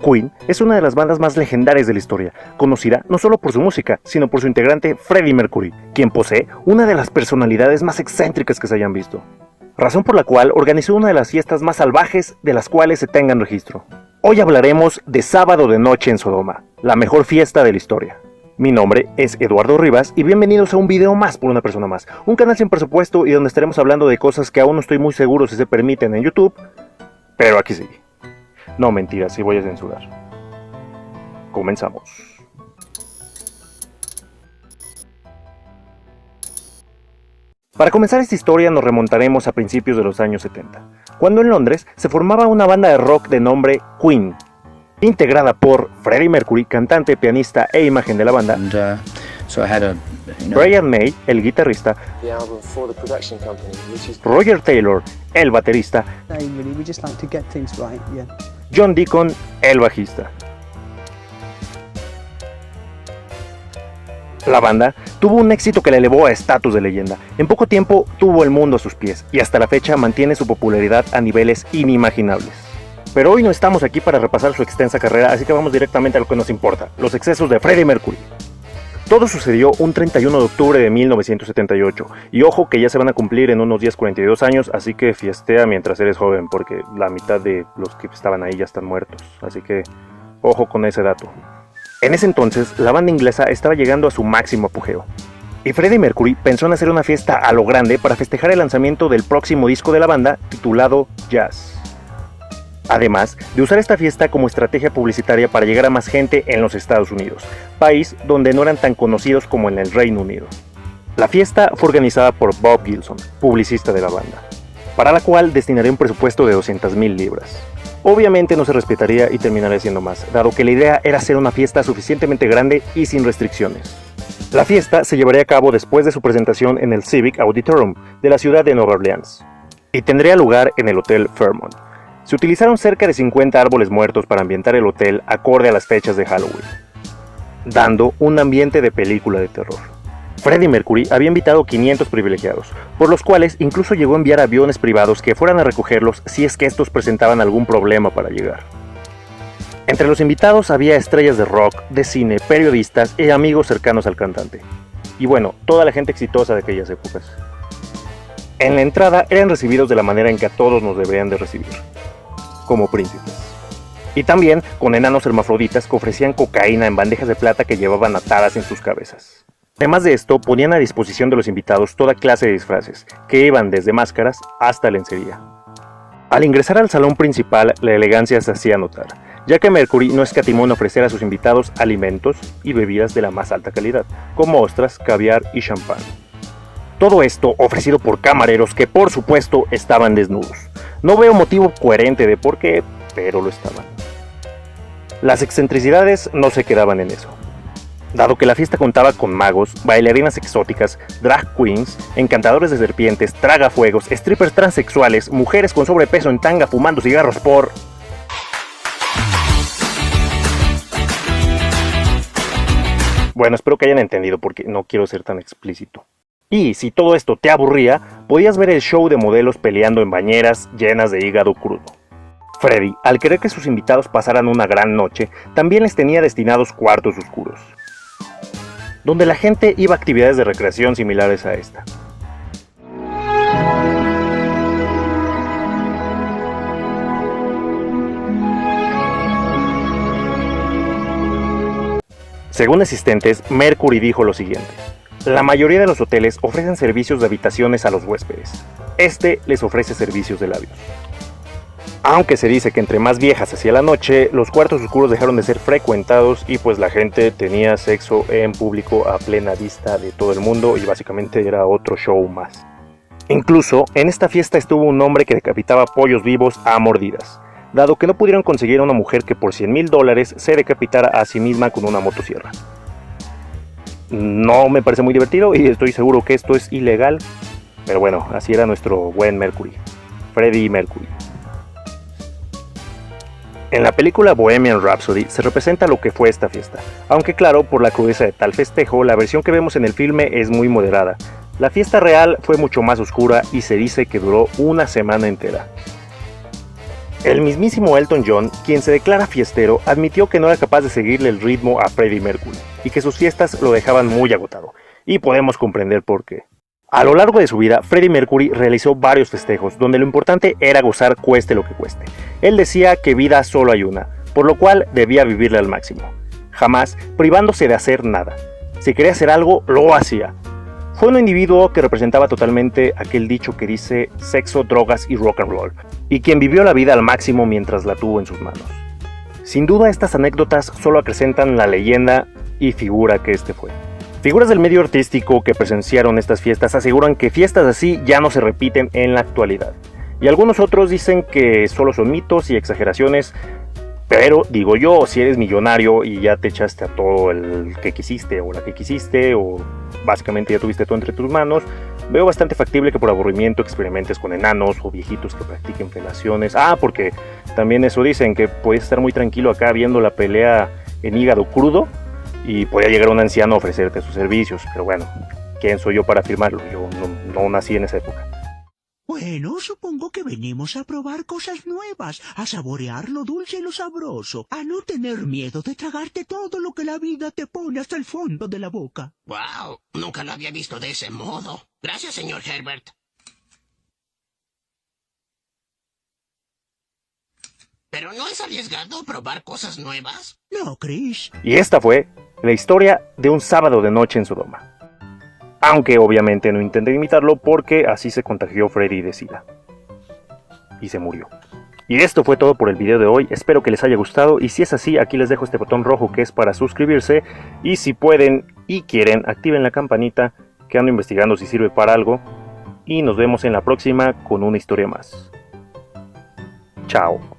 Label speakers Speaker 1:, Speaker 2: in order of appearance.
Speaker 1: Queen es una de las bandas más legendarias de la historia, conocida no solo por su música, sino por su integrante Freddie Mercury, quien posee una de las personalidades más excéntricas que se hayan visto. Razón por la cual organizó una de las fiestas más salvajes de las cuales se tengan registro. Hoy hablaremos de Sábado de Noche en Sodoma, la mejor fiesta de la historia. Mi nombre es Eduardo Rivas y bienvenidos a un video más por una persona más, un canal sin presupuesto y donde estaremos hablando de cosas que aún no estoy muy seguro si se permiten en YouTube, pero aquí sigue. No, mentira, sí voy a censurar. Comenzamos. Para comenzar esta historia nos remontaremos a principios de los años 70, cuando en Londres se formaba una banda de rock de nombre Queen, integrada por Freddie Mercury, cantante, pianista e imagen de la banda, Brian May, el guitarrista, Roger Taylor, el baterista, John Deacon, el bajista. La banda tuvo un éxito que la elevó a estatus de leyenda. En poco tiempo tuvo el mundo a sus pies y hasta la fecha mantiene su popularidad a niveles inimaginables. Pero hoy no estamos aquí para repasar su extensa carrera, así que vamos directamente a lo que nos importa, los excesos de Freddie Mercury. Todo sucedió un 31 de octubre de 1978, y ojo que ya se van a cumplir en unos días 42 años, así que fiestea mientras eres joven, porque la mitad de los que estaban ahí ya están muertos, así que ojo con ese dato. En ese entonces, la banda inglesa estaba llegando a su máximo apogeo, y Freddie Mercury pensó en hacer una fiesta a lo grande para festejar el lanzamiento del próximo disco de la banda, titulado Jazz. Además de usar esta fiesta como estrategia publicitaria para llegar a más gente en los Estados Unidos, país donde no eran tan conocidos como en el Reino Unido. La fiesta fue organizada por Bob Gilson, publicista de la banda, para la cual destinaría un presupuesto de 200,000 libras. Obviamente no se respetaría y terminaría siendo más, dado que la idea era hacer una fiesta suficientemente grande y sin restricciones. La fiesta se llevaría a cabo después de su presentación en el Civic Auditorium de la ciudad de Nueva Orleans, y tendría lugar en el Hotel Fairmont. Se utilizaron cerca de 50 árboles muertos para ambientar el hotel acorde a las fechas de Halloween, dando un ambiente de película de terror. Freddie Mercury había invitado 500 privilegiados, por los cuales incluso llegó a enviar aviones privados que fueran a recogerlos si es que estos presentaban algún problema para llegar. Entre los invitados había estrellas de rock, de cine, periodistas y amigos cercanos al cantante. Y bueno, toda la gente exitosa de aquellas épocas. En la entrada eran recibidos de la manera en que a todos nos deberían de recibir, como príncipes. Y también con enanos hermafroditas que ofrecían cocaína en bandejas de plata que llevaban atadas en sus cabezas. Además de esto, ponían a disposición de los invitados toda clase de disfraces, que iban desde máscaras hasta lencería. Al ingresar al salón principal, la elegancia se hacía notar, ya que Mercury no escatimó en ofrecer a sus invitados alimentos y bebidas de la más alta calidad, como ostras, caviar y champán. Todo esto ofrecido por camareros que por supuesto estaban desnudos. No veo motivo coherente de por qué, pero lo estaban. Las excentricidades no se quedaban en eso. Dado que la fiesta contaba con magos, bailarinas exóticas, drag queens, encantadores de serpientes, tragafuegos, strippers transexuales, mujeres con sobrepeso en tanga fumando cigarros por... Bueno, espero que hayan entendido porque no quiero ser tan explícito. Y si todo esto te aburría, podías ver el show de modelos peleando en bañeras llenas de hígado crudo. Freddie, al querer que sus invitados pasaran una gran noche, también les tenía destinados cuartos oscuros, donde la gente iba a actividades de recreación similares a esta. Según asistentes, Mercury dijo lo siguiente: la mayoría de los hoteles ofrecen servicios de habitaciones a los huéspedes. Este les ofrece servicios de labios. Aunque se dice que entre más viejas hacía la noche, los cuartos oscuros dejaron de ser frecuentados y pues la gente tenía sexo en público a plena vista de todo el mundo y básicamente era otro show más. Incluso en esta fiesta estuvo un hombre que decapitaba pollos vivos a mordidas, dado que no pudieron conseguir a una mujer que por $100,000 se decapitara a sí misma con una motosierra. No me parece muy divertido y estoy seguro que esto es ilegal, pero bueno, así era nuestro buen Mercury, Freddie Mercury. En la película Bohemian Rhapsody se representa lo que fue esta fiesta, aunque claro, por la crudeza de tal festejo, la versión que vemos en el filme es muy moderada. La fiesta real fue mucho más oscura y se dice que duró una semana entera. El mismísimo Elton John, quien se declara fiestero, admitió que no era capaz de seguirle el ritmo a Freddie Mercury y que sus fiestas lo dejaban muy agotado. Y podemos comprender por qué. A lo largo de su vida, Freddie Mercury realizó varios festejos, donde lo importante era gozar cueste lo que cueste. Él decía que vida solo hay una, por lo cual debía vivirla al máximo, jamás privándose de hacer nada. Si quería hacer algo, lo hacía. Fue un individuo que representaba totalmente aquel dicho que dice sexo, drogas y rock and roll, y quien vivió la vida al máximo mientras la tuvo en sus manos. Sin duda estas anécdotas solo acrecentan la leyenda y figura que este fue. Figuras del medio artístico que presenciaron estas fiestas aseguran que fiestas así ya no se repiten en la actualidad. Y algunos otros dicen que solo son mitos y exageraciones, pero digo yo, si eres millonario y ya te echaste a todo el que quisiste o la que quisiste, o básicamente ya tuviste todo entre tus manos, veo bastante factible que por aburrimiento experimentes con enanos o viejitos que practiquen felaciones. Porque también eso dicen, que puedes estar muy tranquilo acá viendo la pelea en hígado crudo, y podía llegar un anciano a ofrecerte sus servicios, pero bueno, ¿quién soy yo para afirmarlo? Yo no nací en esa época.
Speaker 2: Bueno, supongo que venimos a probar cosas nuevas, a saborear lo dulce y lo sabroso, a no tener miedo de tragarte todo lo que la vida te pone hasta el fondo de la boca.
Speaker 3: ¡Wow! Nunca lo había visto de ese modo. Gracias, señor Herbert. ¿Pero no es arriesgado probar cosas nuevas?
Speaker 2: No, Chris.
Speaker 1: Y esta fue la historia de un sábado de noche en Sodoma. Aunque obviamente no intenté imitarlo porque así se contagió Freddy de SIDA. Y se murió. Y esto fue todo por el video de hoy, espero que les haya gustado, y si es así, aquí les dejo este botón rojo que es para suscribirse, y si pueden y quieren, activen la campanita, que ando investigando si sirve para algo, y nos vemos en la próxima con una historia más. Chao.